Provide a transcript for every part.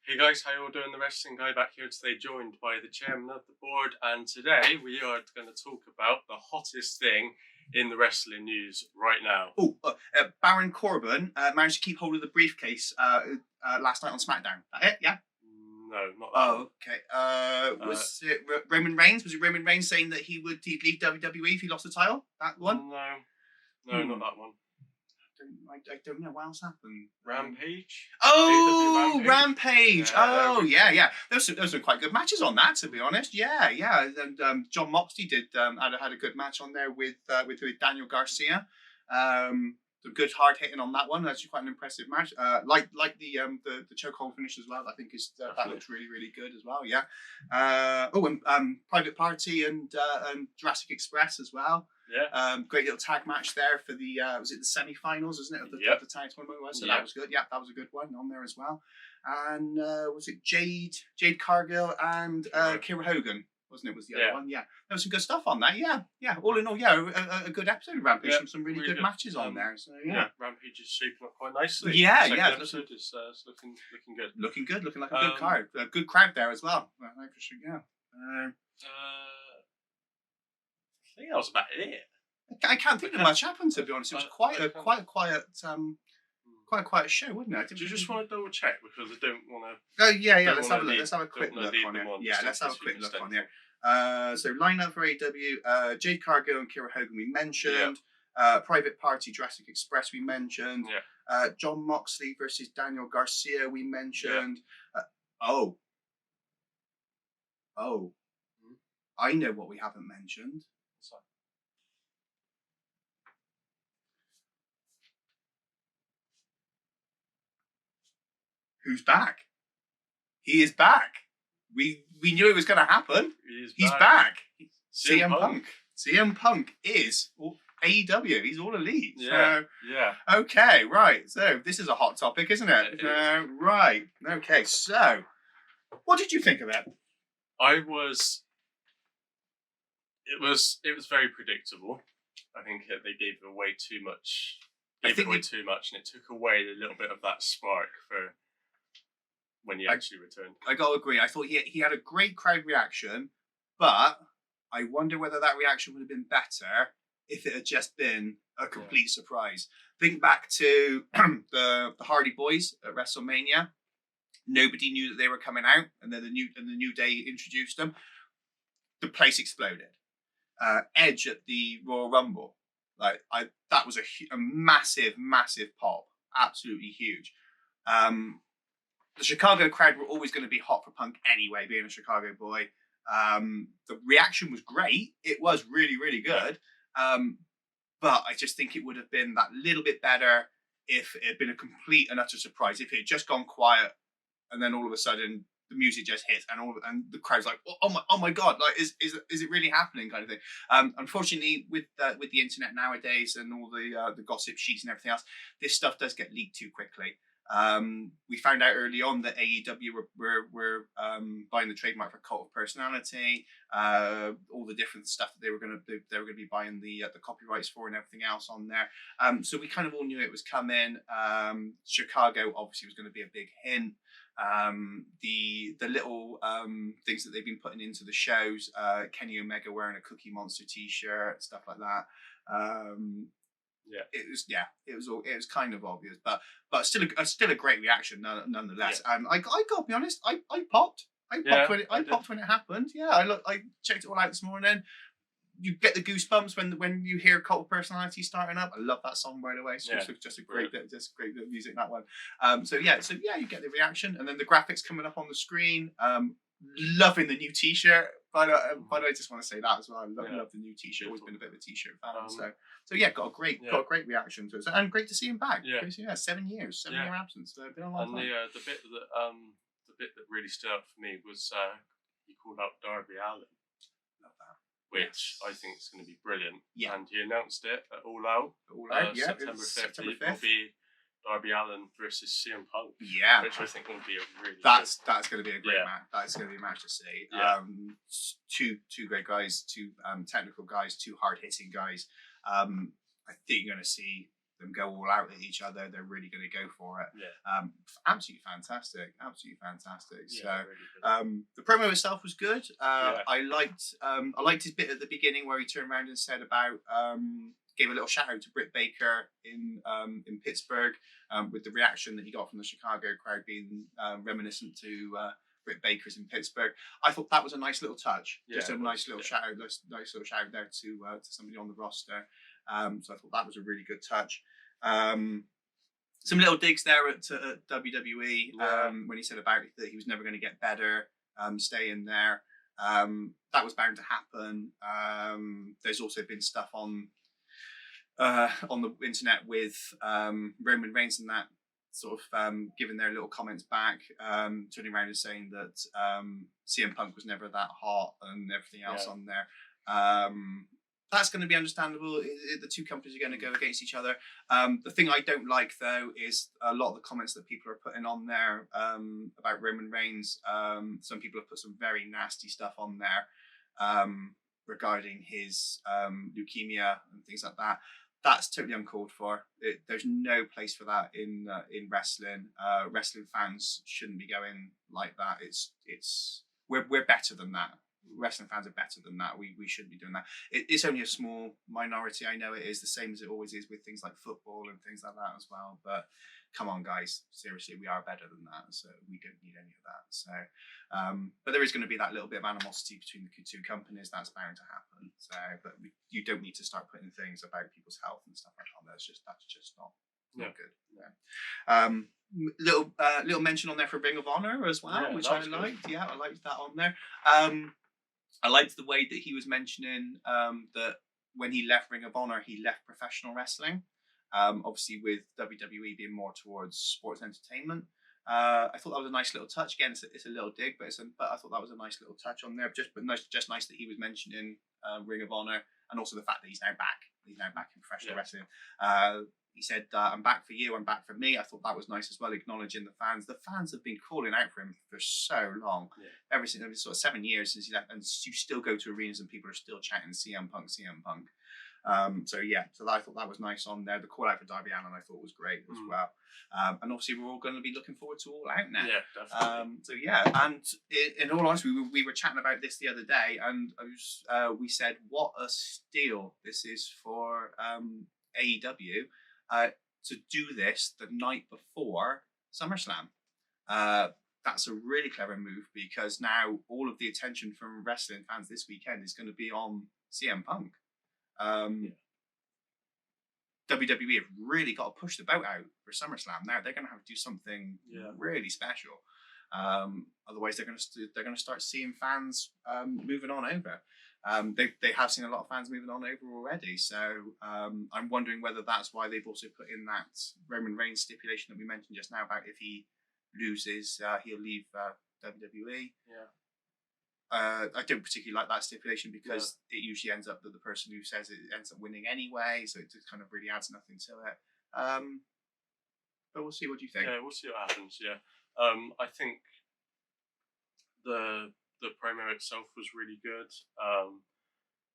Hey guys, how you all doing? The Wrestling Guy back here today, joined by the chairman of the board, and today we are going to talk about the hottest thing in the wrestling news right now. Baron Corbin managed to keep hold of the briefcase last night on SmackDown. That it? Yeah. No, not that one. Okay. Was it Roman Reigns? Was it Roman Reigns saying that he'd leave WWE if he lost the title? That one? No, not that one. I don't know what else happened. Rampage? Oh, Rampage! Yeah, yeah. Those were quite good matches on that, to be honest. Yeah. And John Moxley did had a good match on there with Daniel Garcia. Some good hard hitting on that one. Actually, quite an impressive match. Like the chokehold finish as well. I think that looks really really good as well. Yeah. And Private Party and Jurassic Express as well. Yeah. Great little tag match there for the was it the semi-finals, wasn't it? Of the tag tournament. So that was good. Yeah, that was a good one on there as well. And was it Jade Cargill and Kira Hogan? Wasn't it? Was the other one? Yeah, there was some good stuff on that. Yeah. All in all, a good episode of Rampage. Some really good matches on there. So Rampage is shaping up quite nicely. Second episode is looking good. Looking good. Looking like a good card. A good crowd there as well. I for sure. Yeah. I think that was about it. I can't think of much happened, to be honest. It was quite a quiet show, wasn't it? Do you just want to double check, because I don't want to? Oh yeah. Let's have a look. Let's have a quick look on it. Yeah, let's have a quick look on here. So lineup for AEW: Jade Cargill and Kira Hogan we mentioned. Private Party, Jurassic Express we mentioned. John Moxley versus Daniel Garcia we mentioned. I know what we haven't mentioned. Sorry. Who's back? He is back. We knew it was going to happen. He's back. CM Punk. CM Punk is AEW. He's all elite. Yeah. Okay, right. So this is a hot topic, isn't it? It is. Right. Okay. So, what did you think of it? It was very predictable. I think they gave away too much. And it took away a little bit of that spark for when he actually returned. I got to agree. I thought he had a great crowd reaction, but I wonder whether that reaction would have been better if it had just been a complete surprise. Think back to the Hardy Boys at WrestleMania. Nobody knew that they were coming out, and then the New Day introduced them. The place exploded. Edge at the Royal Rumble, that was a massive pop, absolutely huge. The Chicago crowd were always going to be hot for Punk anyway, being a Chicago boy. The reaction was great; it was really really good. But I just think it would have been that little bit better if it had been a complete and utter surprise. If it had just gone quiet, and then all of a sudden the music just hits, and the crowd's like, oh my god, like is it really happening, kind of thing. Unfortunately, with the internet nowadays and all the gossip sheets and everything else, this stuff does get leaked too quickly. We found out early on that AEW were buying the trademark for Cult of Personality, all the different stuff that they were going to be buying the copyrights for and everything else on there. So we kind of all knew it was coming. Chicago obviously was going to be a big hint. The little things that they've been putting into the shows, Kenny Omega wearing a Cookie Monster t-shirt, stuff like that. It was kind of obvious, but still a great reaction nonetheless. I got to be honest, I popped when it happened. Yeah, I checked it all out this morning. You get the goosebumps when you hear Cult of Personality starting up. I love that song, by the way. So it's just a great bit of music, that one. So you get the reaction, and then the graphics coming up on the screen. Loving the new T-shirt. But I just want to say that as well. I love the new T-shirt. Always been a bit of a T-shirt fan. So got a great reaction to it, and great to see him back. Yeah, 7 years, 7 year absence. Been a long time. And the bit that really stood out for me was he called out Darby Allin. Which I think is going to be brilliant. Yeah. And he announced it at All Out. September 5th. It will be Darby Allin versus CM Punk. Yeah. Which I think will be a really That's going to be a great match. That's going to be a match to see. Yeah. Two great guys, two technical guys, two hard-hitting guys. I think you're going to see them go all out at each other. They're really going to go for it. Yeah. Absolutely fantastic. Absolutely fantastic. Yeah, So really the promo itself was good. Yeah. I liked his bit at the beginning where he turned around and said about gave a little shout out to Britt Baker in Pittsburgh with the reaction that he got from the Chicago crowd being reminiscent to Britt Baker's in Pittsburgh. I thought that was a nice little touch. Yeah, Just a it nice was, little yeah. shout out, nice little shout out there to somebody on the roster. So I thought that was a really good touch. Some little digs there at WWE when he said about that he was never going to get better, staying there. That was bound to happen. There's also been stuff on the internet with Roman Reigns and that sort of giving their little comments back, turning around and saying that CM Punk was never that hot and everything else on there. That's going to be understandable. The two companies are going to go against each other. The thing I don't like, though, is a lot of the comments that people are putting on there about Roman Reigns. Some people have put some very nasty stuff on there regarding his leukemia and things like that. That's totally uncalled for. There's no place for that in wrestling. Wrestling fans shouldn't be going like that. We're better than that. Wrestling fans are better than that. We shouldn't be doing that. It's only a small minority. I know it is the same as it always is with things like football and things like that as well. But come on, guys, seriously, we are better than that. So we don't need any of that. So, but there is going to be that little bit of animosity between the two companies. That's bound to happen. So, but you don't need to start putting things about people's health and stuff like that. That's just not good. Yeah. Little mention on there for Ring of Honor as well, which I liked. Good. Yeah, I liked that on there. I liked the way that he was mentioning that when he left Ring of Honor, he left professional wrestling. Obviously, with WWE being more towards sports entertainment, I thought that was a nice little touch. Again, it's a little dig, but I thought that was a nice little touch on there. Just nice that he was mentioning Ring of Honor, and also the fact that he's now back. He's now back in professional wrestling. He said, "I'm back for you. I'm back for me." I thought that was nice as well, acknowledging the fans. The fans have been calling out for him for so long. Yeah. Ever since it was sort of 7 years since he left, and you still go to arenas and people are still chanting CM Punk, CM Punk. So I thought that was nice on there. The call out for Darby Allin I thought was great as well. And obviously we're all going to be looking forward to All Out now. Yeah, definitely. And in all honesty, we were chatting about this the other day, and we said what a steal this is for AEW to do this the night before SummerSlam. That's a really clever move because now all of the attention from wrestling fans this weekend is going to be on CM Punk. WWE have really got to push the boat out for SummerSlam. Now they're going to have to do something really special. Otherwise, they're going to start seeing fans moving on over. They have seen a lot of fans moving on over already. So I'm wondering whether that's why they've also put in that Roman Reigns stipulation that we mentioned just now about if he loses, he'll leave WWE. Yeah. I don't particularly like that stipulation because it usually ends up that the person who says it ends up winning anyway, so it just kind of really adds nothing to it. But we'll see. What do you think? Yeah, we'll see what happens. Yeah, I think the promo itself was really good.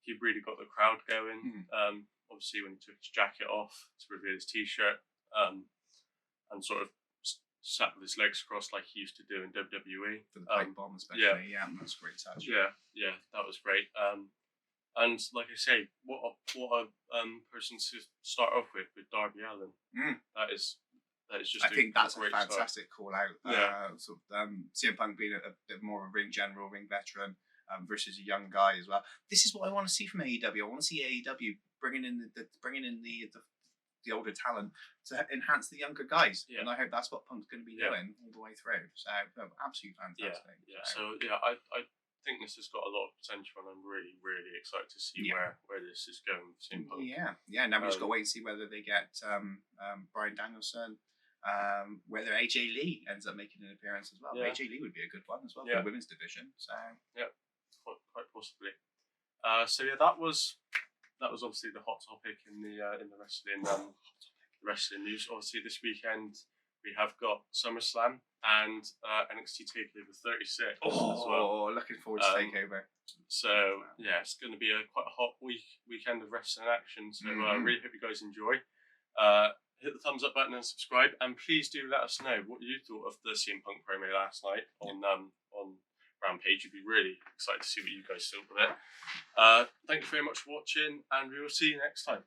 He really got the crowd going. Obviously, when he took his jacket off to reveal his T-shirt, and sort of sat with his legs crossed like he used to do in WWE. For the pipe bomb especially, that's a great touch. Yeah, that was great. And like I say, what a person to start off with Darby Allin. That is just. I think that's a fantastic start. Call out. CM Punk being a bit more of a ring general, ring veteran, versus a young guy as well. This is what I want to see from AEW. I want to see AEW bringing in the older talent to enhance the younger guys, and I hope that's what Punk's going to be doing all the way through. So absolutely fantastic. So I think this has got a lot of potential, and I'm really, really excited to see where this is going. Punk. Now we just got to wait and see whether they get Bryan Danielson, whether AJ Lee ends up making an appearance as well. AJ Lee would be a good one as well for the women's division. So quite possibly. That was obviously the hot topic in the wrestling news. Obviously, this weekend we have got SummerSlam and NXT TakeOver 36 as well. Looking forward to TakeOver. So it's going to be quite a hot weekend of wrestling action. So I really hope you guys enjoy. Hit the thumbs up button and subscribe, and please do let us know what you thought of the CM Punk promo last night on Rampage. You'd be really excited to see what you guys thought of it. Thank you very much for watching, and we will see you next time.